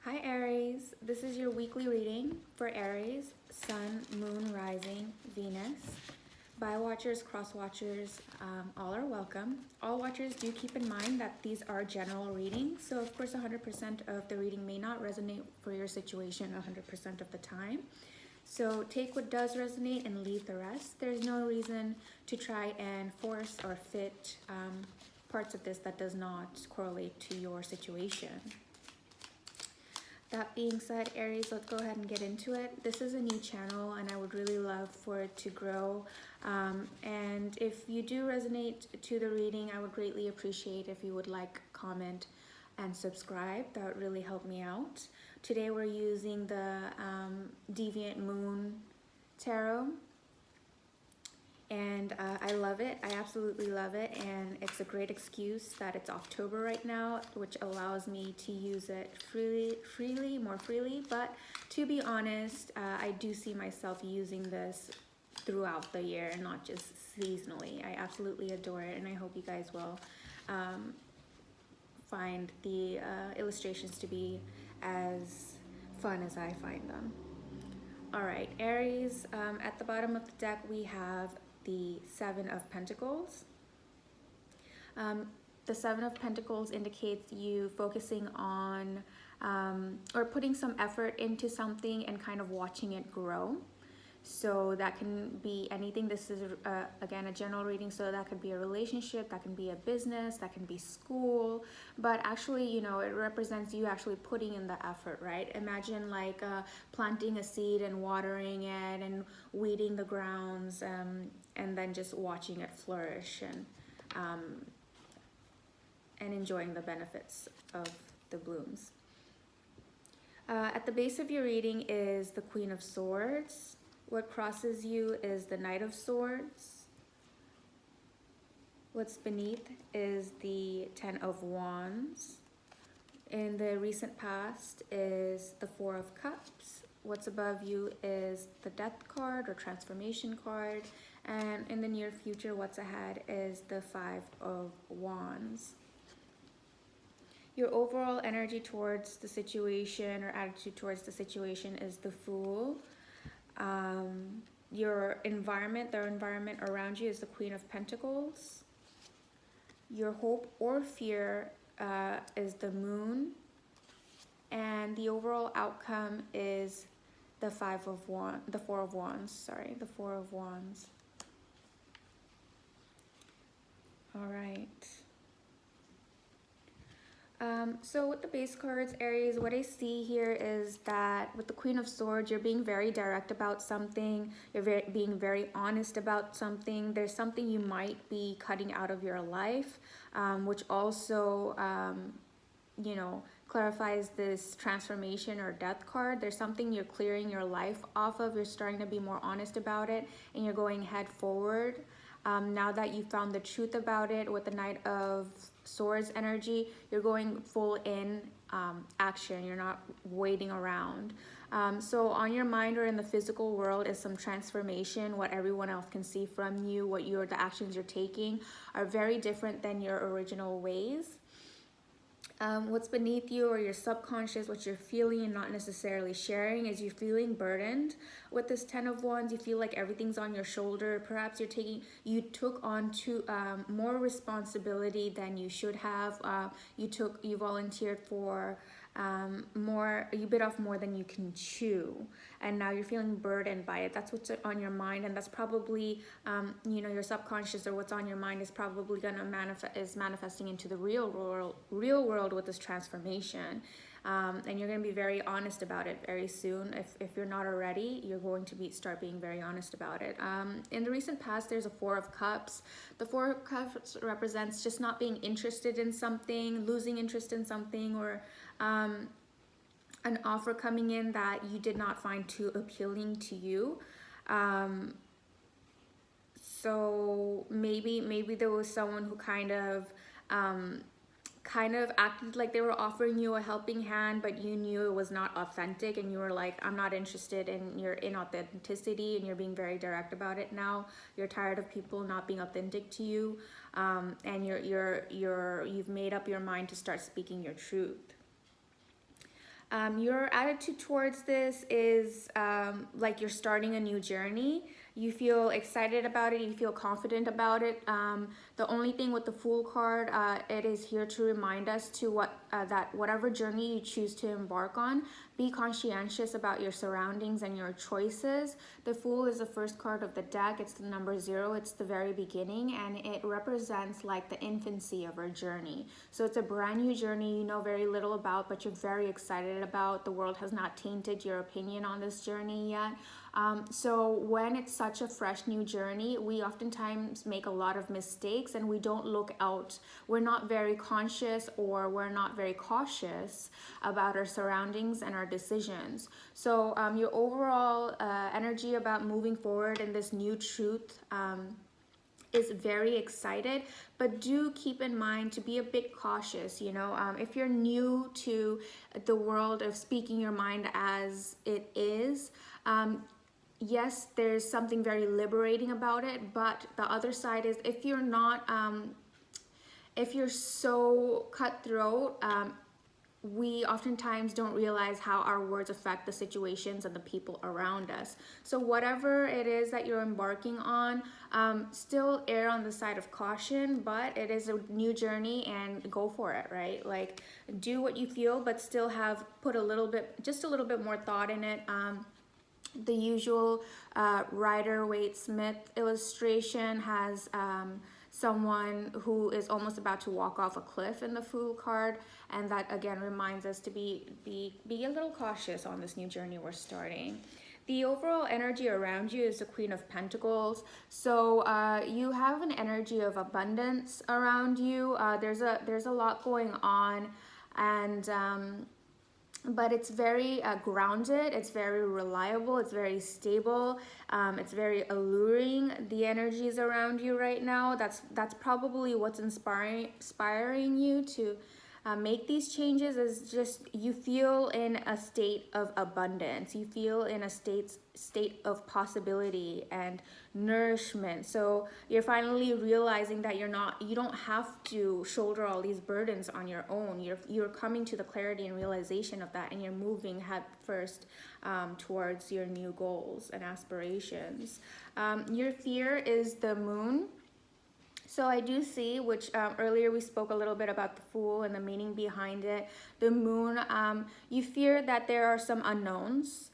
Hi Aries, this is your weekly reading for Aries, Sun, Moon, Rising, Venus. By watchers, cross watchers, all are welcome. All watchers do keep in mind that these are general readings, so of course 100% of the reading may not resonate for your situation 100% of the time. So take what does resonate and leave the rest. There's no reason to try and force or fit parts of this that does not correlate to your situation. That being said, Aries, let's go ahead and get into it. This is a new channel and I would really love for it to grow. And if you do resonate to the reading, I would greatly appreciate if you would like, comment, and subscribe. That would really help me out. Today we're using the Deviant Moon Tarot. And I love it. I absolutely love it. And it's a great excuse that it's October right now, which allows me to use it more freely. But to be honest, I do see myself using this throughout the year and not just seasonally. I absolutely adore it. And I hope you guys will find the illustrations to be as fun as I find them. All right, Aries, at the bottom of the deck, we have the Seven of Pentacles. The Seven of Pentacles indicates you focusing on or putting some effort into something and kind of watching it grow. So that can be anything. This is, again, a general reading. So that could be a relationship, that can be a business, that can be school. But actually, you know, it represents you actually putting in the effort, right? Imagine like planting a seed and watering it and weeding the grounds and then just watching it flourish and enjoying the benefits of the blooms. At the base of your reading is the Queen of Swords. What crosses you is the Knight of Swords. What's beneath is the Ten of Wands. In the recent past is the Four of Cups. What's above you is the Death card or Transformation card. And in the near future, what's ahead is the Five of Wands. Your overall energy towards the situation or attitude towards the situation is the Fool. Your environment, the environment around you is the Queen of Pentacles. Your hope or fear is the Moon. And the overall outcome is the Four of Wands. All right. So with the base cards, Aries, what I see here is that with the Queen of Swords, you're being very direct about something. You're being very honest about something. There's something you might be cutting out of your life, which also, you know, clarifies this transformation or death card. There's something you're clearing your life off of. You're starting to be more honest about it and you're going head forward. Now that you found the truth about it with the Knight of Swords energy, you're going full in action. You're not waiting around. So on your mind or in the physical world is some transformation. What everyone else can see from you, the actions you're taking are very different than your original ways. What's beneath you or your subconscious, what you're feeling and not necessarily sharing, is you're feeling burdened. With this Ten of Wands, you feel like everything's on your shoulder. Perhaps you took on more responsibility than you should have. You volunteered for more, you bit off more than you can chew, and now you're feeling burdened by it. That's what's on your mind, and that's probably you know, your subconscious or what's on your mind is probably gonna manifesting into the real world with this transformation. And you're going to be very honest about it very soon. If you're not already, you're going to start being very honest about it. In the recent past, there's a Four of Cups. The Four of Cups represents just not being interested in something, losing interest in something, or an offer coming in that you did not find too appealing to you. So maybe there was someone who kind of acted like they were offering you a helping hand, but you knew it was not authentic and you were like, I'm not interested in your inauthenticity, and you're being very direct about it now. You're tired of people not being authentic to you, and you've made up your mind to start speaking your truth. Your attitude towards this is like you're starting a new journey. You feel excited about it. You feel confident about it. The only thing with the Fool card, it is here to remind us to that whatever journey you choose to embark on, be conscientious about your surroundings and your choices. The Fool is the first card of the deck. It's the number 0. It's the very beginning, and it represents like the infancy of our journey. So it's a brand new journey you know very little about, but you're very excited about. The world has not tainted your opinion on this journey yet. So when it's such a fresh new journey, we oftentimes make a lot of mistakes and we don't look out. We're not very conscious, or we're not very cautious about our surroundings and our decisions. So your overall energy about moving forward in this new truth is very excited, but do keep in mind to be a bit cautious. If you're new to the world of speaking your mind as it is, yes, there's something very liberating about it, but the other side is if you're not, if you're so cutthroat, we oftentimes don't realize how our words affect the situations and the people around us. So whatever it is that you're embarking on, still err on the side of caution, but it is a new journey and go for it, right? Like, do what you feel, but still put just a little bit more thought in it. The usual Rider-Waite-Smith illustration has someone who is almost about to walk off a cliff in the Fool card, and that again reminds us to be a little cautious on this new journey we're starting. The overall energy around you is the Queen of Pentacles. So you have an energy of abundance around you. There's a lot going on, and but it's very grounded, it's very reliable, it's very stable, it's very alluring. The energies around you right now, that's probably what's inspiring you to make these changes, is just you feel in a state of abundance. You feel in a state of possibility and nourishment. So you're finally realizing that you don't have to shoulder all these burdens on your own. You're coming to the clarity and realization of that, and you're moving head first towards your new goals and aspirations. Your fear is the Moon. So I do see, which earlier we spoke a little bit about the Fool and the meaning behind it. The Moon, you fear that there are some unknowns.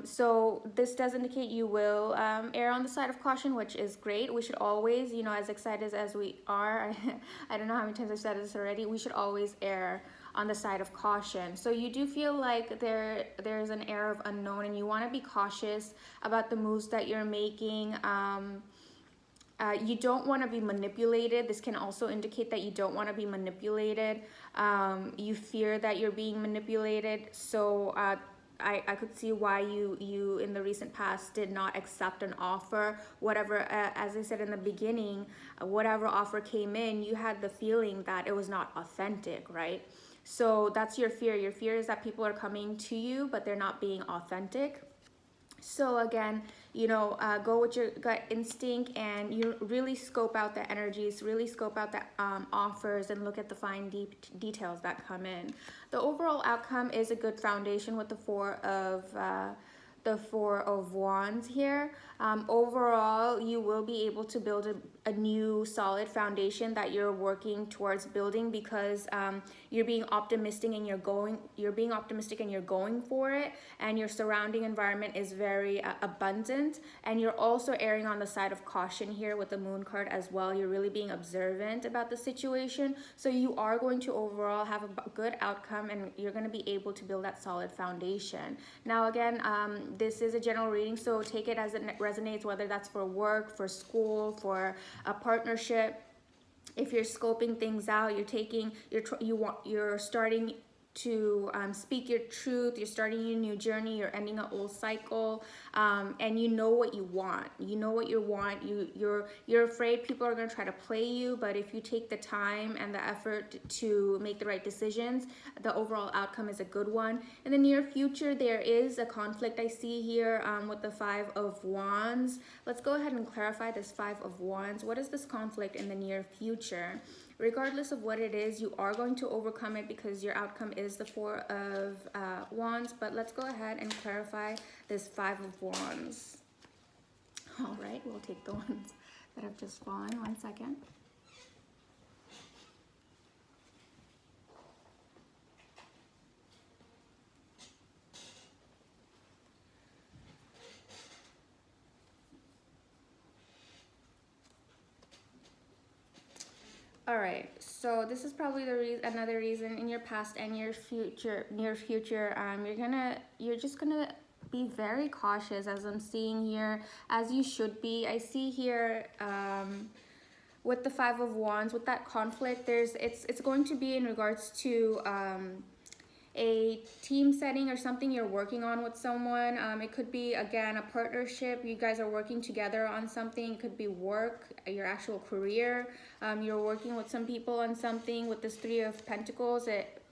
So this does indicate you will err on the side of caution, which is great. We should always, as excited as we are, I don't know how many times I've said this already, we should always err on the side of caution. So you do feel like there's an air of unknown, and you want to be cautious about the moves that you're making. You don't want to be manipulated. This can also indicate that you don't want to be manipulated. You fear that you're being manipulated. So I could see why you in the recent past did not accept an offer. Whatever, as I said in the beginning, whatever offer came in, you had the feeling that it was not authentic, right? So that's your fear. Your fear is that people are coming to you, but they're not being authentic. So again, go with your gut instinct, and you really scope out the energies, really scope out the offers, and look at the fine details that come in. The overall outcome is a good foundation with the Four of Wands here. Overall, you will be able to build a new solid foundation that you're working towards building, because you're being optimistic and you're going for it, and your surrounding environment is very abundant, and you're also erring on the side of caution here with the Moon card as well. You're really being observant about the situation, so you are going to overall have a good outcome, and you're going to be able to build that solid foundation. Now again, this is a general reading, so take it as it resonates, whether that's for work, for school, for a partnership. If you're scoping things out, you're starting to speak your truth, you're starting a new journey, you're ending an old cycle, and you know what you want. You're afraid people are going to try to play you, but if you take the time and the effort to make the right decisions, the overall outcome is a good one. In the near future, there is a conflict I see here with the Five of Wands. Let's go ahead and clarify this Five of Wands. What is this conflict in the near future? regardless of what it is, you are going to overcome it because your outcome is the Four of Wands. But let's go ahead and clarify this Five of Wands. All right, we'll take the ones that have just fallen. 1 second. All right, so this is probably the another reason in your past and your future, near future, you're just gonna be very cautious, as I'm seeing here, as you should be. I see here with the Five of Wands, with that conflict, it's going to be in regards to a team setting or something you're working on with someone. It could be, again, a partnership. You guys are working together on something. It could be work, your actual career. You're working with some people on something. With this Three of Pentacles,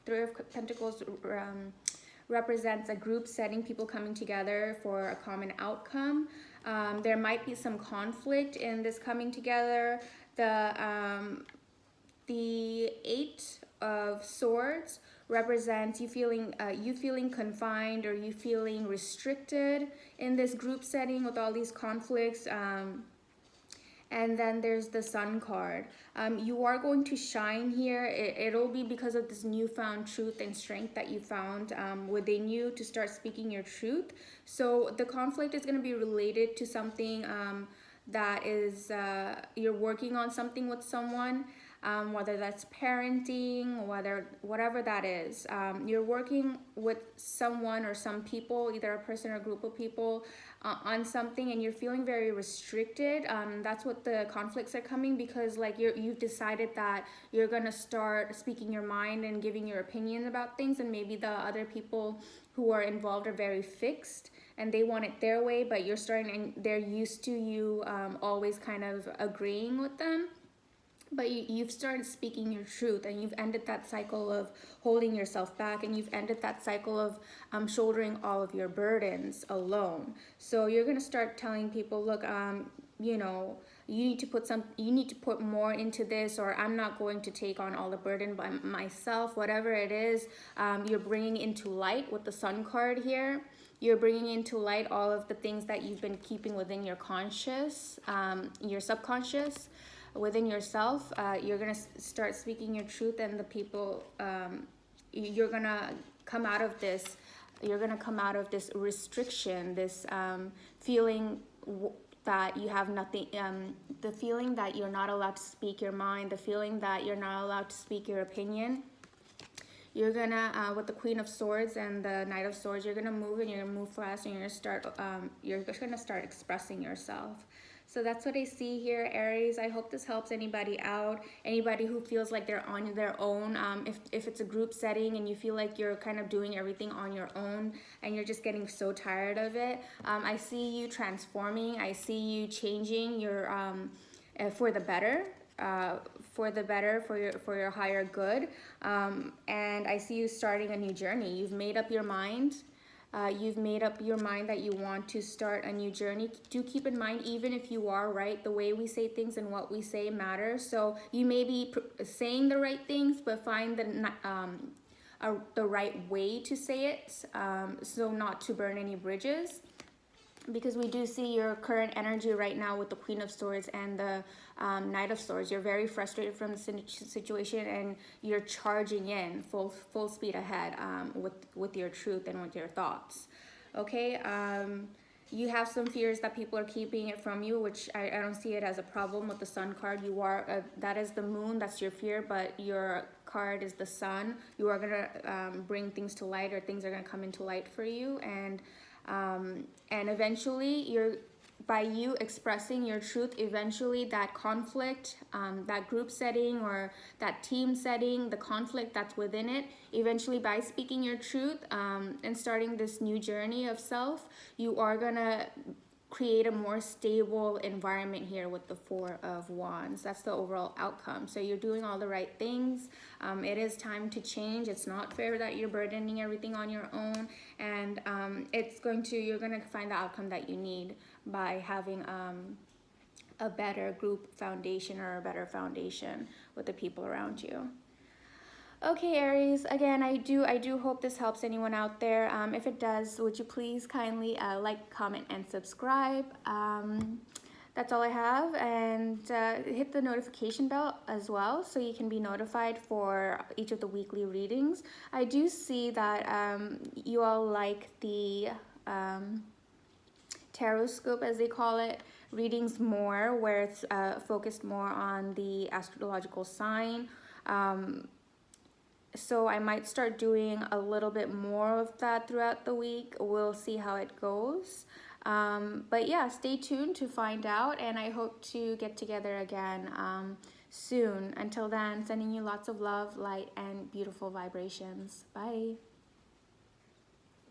Three of Pentacles represents a group setting, people coming together for a common outcome. There might be some conflict in this coming together. The Eight of Swords represents you feeling confined, or you feeling restricted in this group setting with all these conflicts. And then there's the Sun card. You are going to shine here. It'll be because of this newfound truth and strength that you found within you to start speaking your truth. So the conflict is going to be related to something that is, you're working on something with someone. Whether that's parenting, whatever that is, you're working with someone or some people, either a person or a group of people, on something, and you're feeling very restricted. That's what the conflicts are coming, because like you've decided that you're gonna start speaking your mind and giving your opinion about things, and maybe the other people who are involved are very fixed and they want it their way, but you're starting, and they're used to you always kind of agreeing with them. But you've started speaking your truth, and you've ended that cycle of holding yourself back, and you've ended that cycle of shouldering all of your burdens alone. So you're going to start telling people, look, you know, you need to put more into this, or I'm not going to take on all the burden by myself. Whatever it is, you're bringing into light with the Sun card here. You're bringing into light all of the things that you've been keeping within your conscious, your subconscious, within yourself. You're gonna start speaking your truth, and the people, you're gonna come out of this. You're gonna come out of this restriction, this feeling that you have nothing, the feeling that you're not allowed to speak your mind, the feeling that you're not allowed to speak your opinion. You're gonna, with the Queen of Swords and the Knight of Swords, you're gonna move, and you're gonna move fast, and you're just gonna start expressing yourself. So that's what I see here, Aries. I hope this helps anybody out, anybody who feels like they're on their own. If it's a group setting and you feel like you're kind of doing everything on your own and you're just getting so tired of it, I see you transforming. I see you changing your for the better. For your higher good, and I see you starting a new journey. You've made up your mind. You've made up your mind that you want to start a new journey. Do keep in mind, even if you are right, the way we say things and what we say matters. So you may be saying the right things, but find the right way to say it, so not to burn any bridges. Because we do see your current energy right now with the Queen of Swords and the Knight of Swords. You're very frustrated from the situation, and you're charging in full speed ahead with your truth and with your thoughts. Okay, you have some fears that people are keeping it from you, which I don't see it as a problem with the Sun card. You are that is the Moon, that's your fear, but your card is the Sun. You are gonna bring things to light, or things are gonna come into light for you, and eventually by you expressing your truth, eventually that conflict, that group setting or that team setting, the conflict that's within it, eventually by speaking your truth and starting this new journey of self, you are gonna create a more stable environment here with the Four of Wands. That's the overall outcome. So you're doing all the right things. It is time to change. It's not fair that you're burdening everything on your own, and you're gonna find the outcome that you need by having a better group foundation, or a better foundation with the people around you. Okay, Aries, again, I do hope this helps anyone out there. If it does, would you please kindly like, comment, and subscribe? That's all I have, and hit the notification bell as well so you can be notified for each of the weekly readings. I do see that you all like the tarot scope, as they call it, readings more, where it's focused more on the astrological sign. So I might start doing a little bit more of that throughout the week. We'll see how it goes. But yeah, stay tuned to find out, and I hope to get together again soon. Until then, sending you lots of love, light, and beautiful vibrations. Bye.